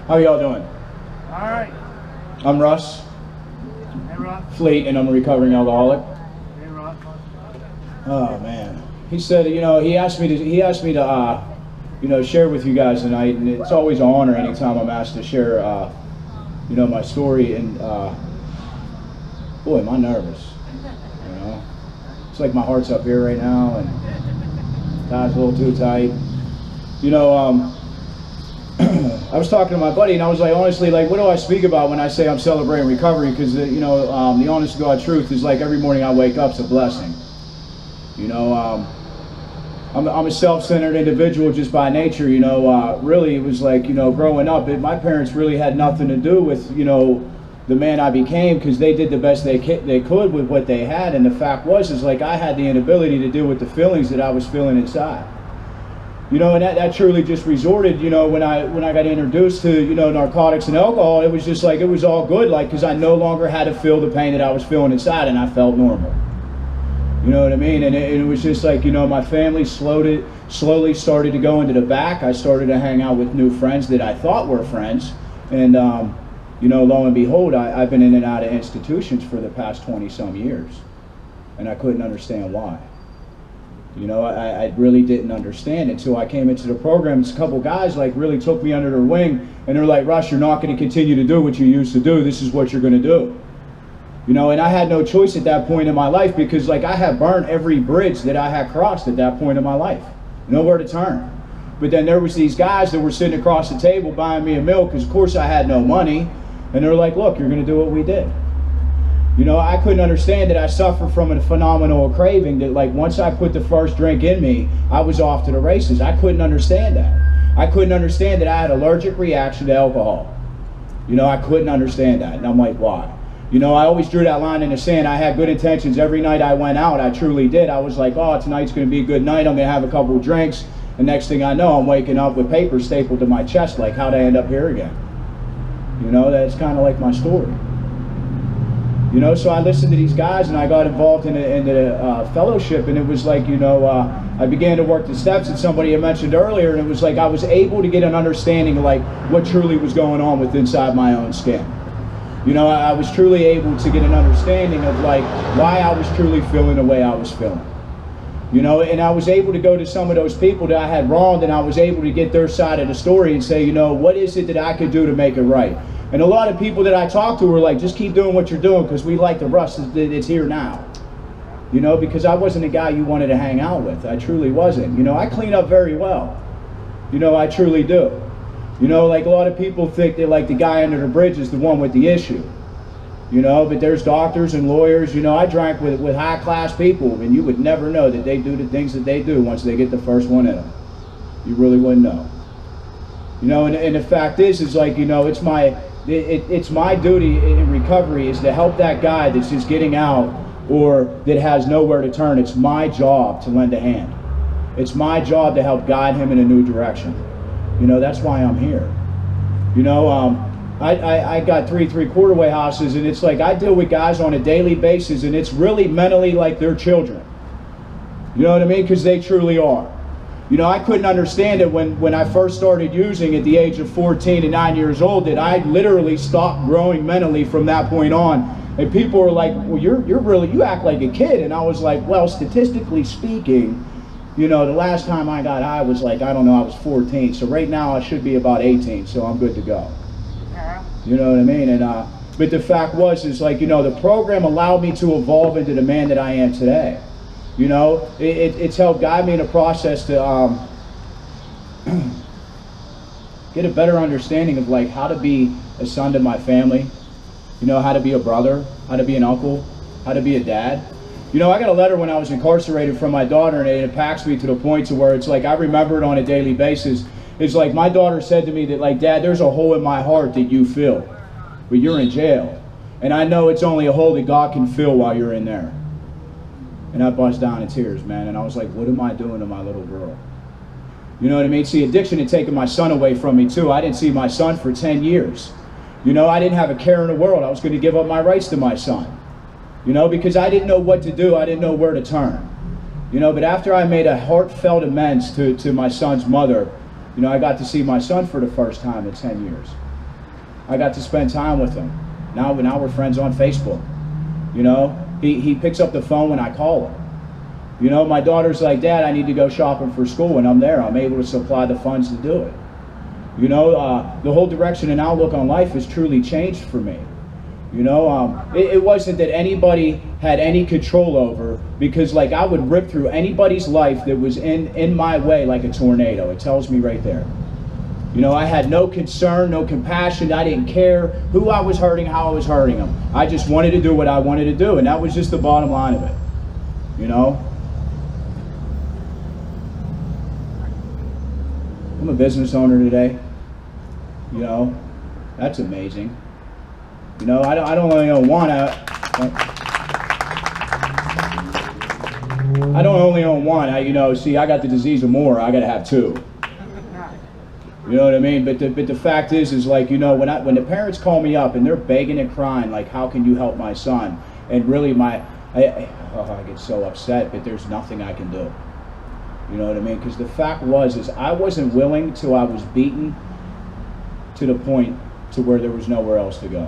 How y'all doing? All right. I'm Russ. Hey, Russ. Fleet, and I'm a recovering alcoholic. Hey, Russ. Oh man, he said, you know, he asked me to, you know, share with you guys tonight, and it's always an honor anytime I'm asked to share, you know, my story. And boy, am I nervous. You know, it's like my heart's up here right now, and time's a little too tight. You know, I was talking to my buddy, and I was like, honestly, like, what do I speak about when I say I'm celebrating recovery? Because, you know, the honest to God truth is, like, every morning I wake up is a blessing. You know, I'm a self-centered individual just by nature. You know, really, it was like, you know, growing up, my parents really had nothing to do with, you know, the man I became, because they did the best they could with what they had. And the fact was, is like, I had the inability to deal with the feelings that I was feeling inside. You know, and that truly just resorted, you know, when I got introduced to, you know, narcotics and alcohol, it was just like, it was all good, like, because I no longer had to feel the pain that I was feeling inside, and I felt normal. You know what I mean? And it was just like, you know, my family slowly started to go into the back. I started to hang out with new friends that I thought were friends. And, you know, lo and behold, I've been in and out of institutions for the past 20-some years. And I couldn't understand why. You know, I really didn't understand until I came into the program. It's a couple guys like really took me under their wing, and they're like, Russ, you're not going to continue to do what you used to do. This is what you're going to do. You know, and I had no choice at that point in my life, because like I had burned every bridge that I had crossed at that point in my life. Nowhere to turn. But then there was these guys that were sitting across the table buying me a meal, because of course I had no money. And they're like, look, you're going to do what we did. You know, I couldn't understand that I suffered from a phenomenal craving that, like, once I put the first drink in me, I was off to the races. I couldn't understand that. I couldn't understand that I had an allergic reaction to alcohol. You know, I couldn't understand that. And I'm like, why? You know, I always drew that line in the sand. I had good intentions every night I went out. I truly did. I was like, oh, tonight's going to be a good night. I'm going to have a couple of drinks. And next thing I know, I'm waking up with paper stapled to my chest. Like, how'd I end up here again? You know, that's kind of like my story. You know, so I listened to these guys, and I got involved in the fellowship, and it was like, you know, I began to work the steps that somebody had mentioned earlier, and it was like I was able to get an understanding of like what truly was going on with inside my own skin. You know, I was truly able to get an understanding of like why I was truly feeling the way I was feeling. You know, and I was able to go to some of those people that I had wronged, and I was able to get their side of the story and say, you know, what is it that I could do to make it right? And a lot of people that I talked to were like, just keep doing what you're doing, because we like the Russ that's here now. You know, because I wasn't a guy you wanted to hang out with. I truly wasn't. You know, I clean up very well. You know, I truly do. You know, like a lot of people think that like the guy under the bridge is the one with the issue. You know, but there's doctors and lawyers. You know, I drank with high class people, and you would never know that they do the things that they do once they get the first one in them. You really wouldn't know. You know, and the fact is like, you know, it's my duty in recovery is to help that guy that's just getting out or that has nowhere to turn. It's my job to lend a hand. It's my job to help guide him in a new direction. You know, that's why I'm here. You know, I got 3 3/4 houses, and it's like I deal with guys on a daily basis, and it's really mentally like they're children. You know what I mean? Because they truly are. You know, I couldn't understand it when I first started using at the age of 14 and 9 years old, that I literally stopped growing mentally from that point on. And people were like, well, you act like a kid. And I was like, well, statistically speaking, you know, the last time I got high was like, I don't know, I was 14. So right now I should be about 18, so I'm good to go. You know what I mean? And but the fact was, is like, you know, the program allowed me to evolve into the man that I am today. You know, it's helped guide me in a process to get a better understanding of like how to be a son to my family, you know, how to be a brother, how to be an uncle, how to be a dad. You know, I got a letter when I was incarcerated from my daughter, and it impacts me to the point to where it's like I remember it on a daily basis. It's like my daughter said to me that like, Dad, there's a hole in my heart that you fill, but you're in jail. And I know it's only a hole that God can fill while you're in there. And I bust down in tears, man. And I was like, what am I doing to my little girl? You know what I mean? See, addiction had taken my son away from me too. I didn't see my son for 10 years. You know, I didn't have a care in the world. I was going to give up my rights to my son. You know, because I didn't know what to do. I didn't know where to turn. You know, but after I made a heartfelt amends to my son's mother, you know, I got to see my son for the first time in 10 years. I got to spend time with him. Now we're friends on Facebook. You know, he picks up the phone when I call him. You know, my daughter's like, Dad, I need to go shopping for school, and I'm there. I'm able to supply the funds to do it. You know, the whole direction and outlook on life has truly changed for me. You know, it wasn't that anybody had any control over, because like I would rip through anybody's life that was in my way like a tornado. It tells me right there. You know, I had no concern, no compassion. I didn't care who I was hurting, how I was hurting them. I just wanted to do what I wanted to do, and that was just the bottom line of it. You know? I'm a business owner today. You know, that's amazing. You know, I don't only own one. I don't only own one. You know, see, I got the disease of more. I got to have two. You know what I mean? But the fact is like, you know, when the parents call me up and they're begging and crying, like, how can you help my son? And really, I get so upset, but there's nothing I can do. You know what I mean? Because the fact is I wasn't willing till I was beaten to the point to where there was nowhere else to go.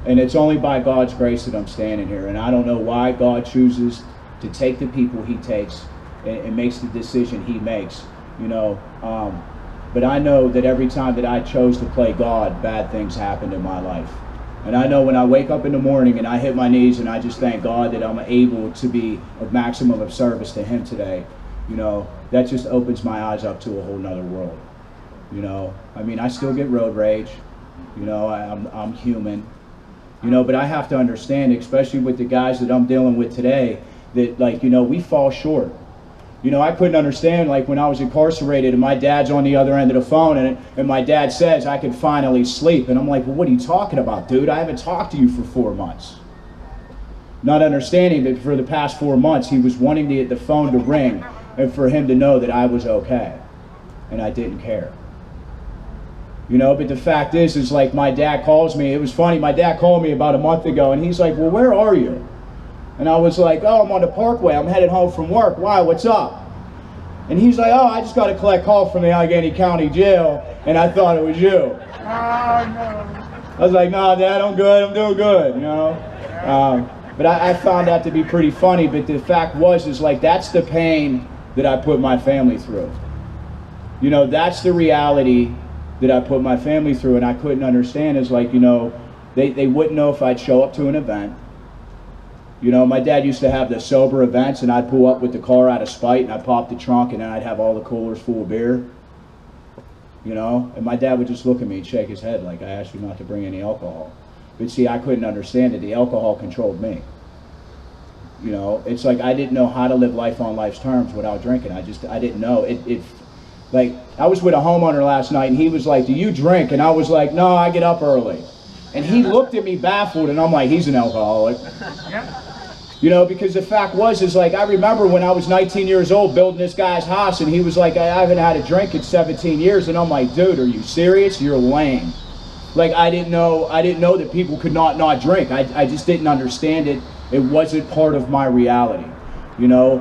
And it's only by God's grace that I'm standing here. And I don't know why God chooses to take the people he takes and makes the decision he makes, you know. But I know that every time that I chose to play God, bad things happened in my life. And I know when I wake up in the morning and I hit my knees and I just thank God that I'm able to be of maximum of service to him today, you know, that just opens my eyes up to a whole nother world. You know, I mean, I still get road rage. You know, I'm human. You know, but I have to understand, especially with the guys that I'm dealing with today, that, like, you know, we fall short. You know, I couldn't understand, like, when I was incarcerated and my dad's on the other end of the phone and my dad says, I can finally sleep. And I'm like, well, what are you talking about, dude? I haven't talked to you for 4 months. Not understanding that for the past 4 months, he was wanting the phone to ring and for him to know that I was okay. And I didn't care. You know, but the fact is like my dad calls me. It was funny, my dad called me about a month ago and he's like, well, where are you? And I was like, oh, I'm on the Parkway. I'm headed home from work. Why? What's up? And he's like, oh, I just got to collect call from the Allegheny County Jail, and I thought it was you. Oh, no. I was like, no, Dad, I'm good. I'm doing good, you know. But I found that to be pretty funny. But the fact is like that's the pain that I put my family through. You know, that's the reality that I put my family through, and I couldn't understand is like, you know, they wouldn't know if I'd show up to an event. You know, my dad used to have the sober events, and I'd pull up with the car out of spite, and I'd pop the trunk, and then I'd have all the coolers full of beer. You know, and my dad would just look at me and shake his head like, I asked you not to bring any alcohol. But see, I couldn't understand it. The alcohol controlled me. You know, it's like I didn't know how to live life on life's terms without drinking. I didn't know. Like, I was with a homeowner last night, and he was like, do you drink? And I was like, no, I get up early. And he looked at me baffled, and I'm like, he's an alcoholic. Yep. You know, because the fact is like, I remember when I was 19 years old building this guy's house, and he was like, I haven't had a drink in 17 years. And I'm like, dude, are you serious? You're lame. Like, I didn't know that people could not drink. I just didn't understand it. It wasn't part of my reality. You know,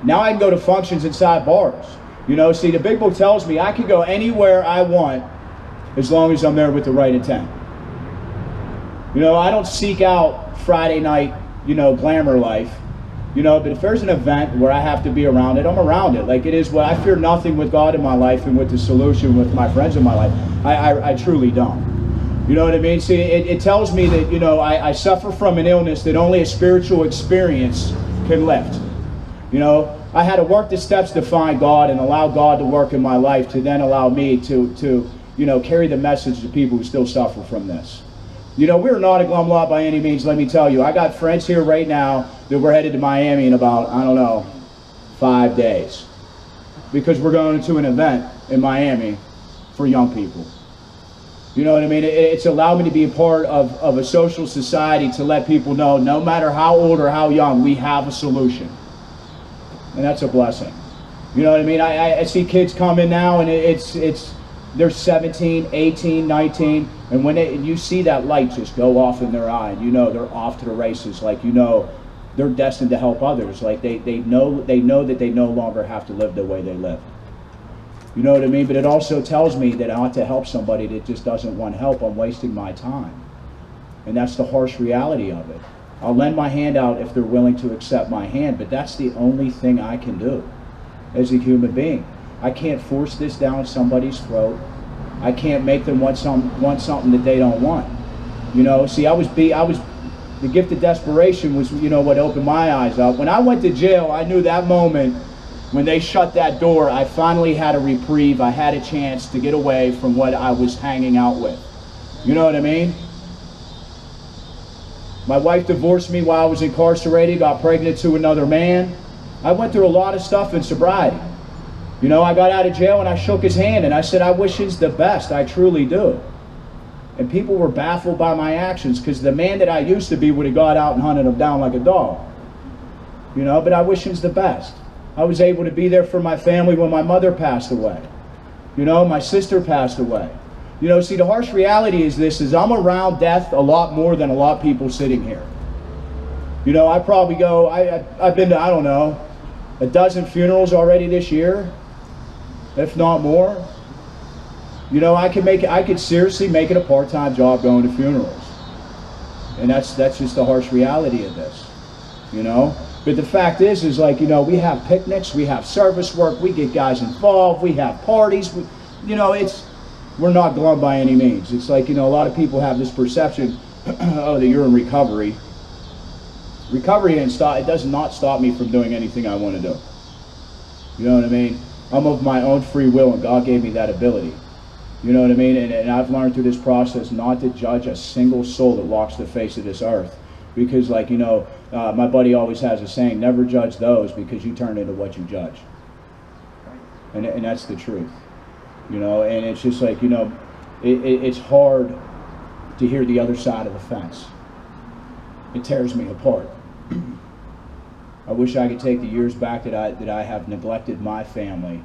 now I can go to functions inside bars. You know, see, the big book tells me I can go anywhere I want as long as I'm there with the right intent. You know, I don't seek out Friday night, you know, glamour life. You know, but if there's an event where I have to be around it, I'm around it. Like, it is what I fear nothing with God in my life and with the solution with my friends in my life. I truly don't. You know what I mean? See, it tells me that, you know, I suffer from an illness that only a spiritual experience can lift. You know, I had to work the steps to find God and allow God to work in my life to then allow me to you know, carry the message to people who still suffer from this. You know, we're not a glum lot by any means, let me tell you. I got friends here right now that we're headed to Miami in about, I don't know, 5 days. Because we're going to an event in Miami for young people. You know what I mean? It's allowed me to be a part of a social society to let people know, no matter how old or how young, we have a solution. And that's a blessing. You know what I mean? I see kids come in now, and they're 17, 18, 19, and when you see that light just go off in their eye, and you know they're off to the races, like, you know, they're destined to help others. Like, they know that they no longer have to live the way they live. You know what I mean? But it also tells me that I ought to help somebody that just doesn't want help. I'm wasting my time. And that's the harsh reality of it. I'll lend my hand out if they're willing to accept my hand, but that's the only thing I can do as a human being. I can't force this down somebody's throat. I can't make them want something that they don't want. You know, see, the gift of desperation was, you know, what opened my eyes up. When I went to jail, I knew that moment when they shut that door, I finally had a reprieve. I had a chance to get away from what I was hanging out with. You know what I mean? My wife divorced me while I was incarcerated, got pregnant to another man. I went through a lot of stuff in sobriety. You know, I got out of jail and I shook his hand and I said, I wish his the best, I truly do. And people were baffled by my actions because the man that I used to be would have got out and hunted him down like a dog. You know, but I wish him the best. I was able to be there for my family when my mother passed away. You know, my sister passed away. You know, see, the harsh reality is this, is I'm around death a lot more than a lot of people sitting here. You know, I probably go, I've been to, I don't know, a dozen funerals already this year, if not more. You know, I could seriously make it a part-time job going to funerals. And that's just the harsh reality of this, you know. But the fact is like, you know, we have picnics, we have service work, we get guys involved, we have parties, you know, we're not glum by any means. It's like, you know, a lot of people have this perception, oh, that you're in recovery. Recovery it does not stop me from doing anything I want to do. You know what I mean? I'm of my own free will and God gave me that ability. You know what I mean? And I've learned through this process not to judge a single soul that walks the face of this earth. Because, like, you know, my buddy always has a saying, never judge those because you turn into what you judge. And that's the truth. You know, and it's just like, you know, it's hard to hear the other side of the fence. It tears me apart. I wish I could take the years back that I have neglected my family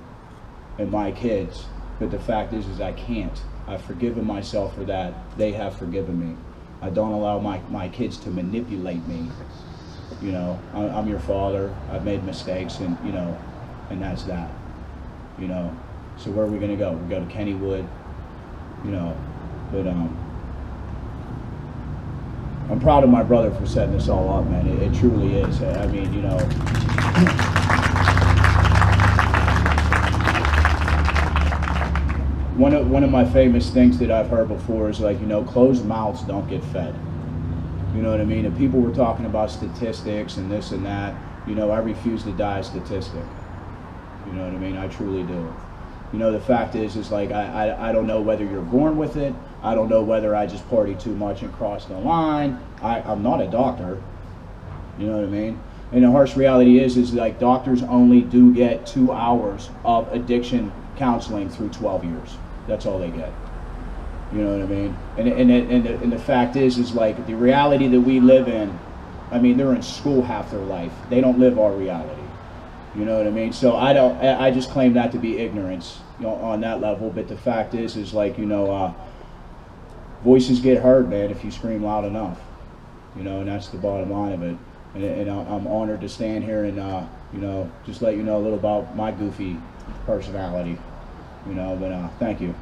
and my kids. But the fact is I can't. I've forgiven myself for that. They have forgiven me. I don't allow my kids to manipulate me. You know, I'm your father. I've made mistakes, and you know, and that's that. You know, so where are we gonna go? We go to Kennywood. You know, but I'm proud of my brother for setting this all up, man. It truly is. I mean, you know. One of my famous things that I've heard before is like, you know, closed mouths don't get fed. You know what I mean? And people were talking about statistics and this and that. You know, I refuse to die a statistic. You know what I mean? I truly do. You know, the fact is like, I don't know whether you're born with it. I don't know whether I just party too much and cross the line. I'm not a doctor. You know what I mean? And the harsh reality is like doctors only do get 2 hours of addiction counseling through 12 years. That's all they get. You know what I mean? And the fact is like the reality that we live in, I mean, they're in school half their life. They don't live our reality. You know what I mean? So I just claim that to be ignorance, you know, on that level. But the fact is like, you know, voices get heard, man, if you scream loud enough. You know, and that's the bottom line of it. And I'm honored to stand here and, you know, just let you know a little about my goofy personality. You know, but thank you.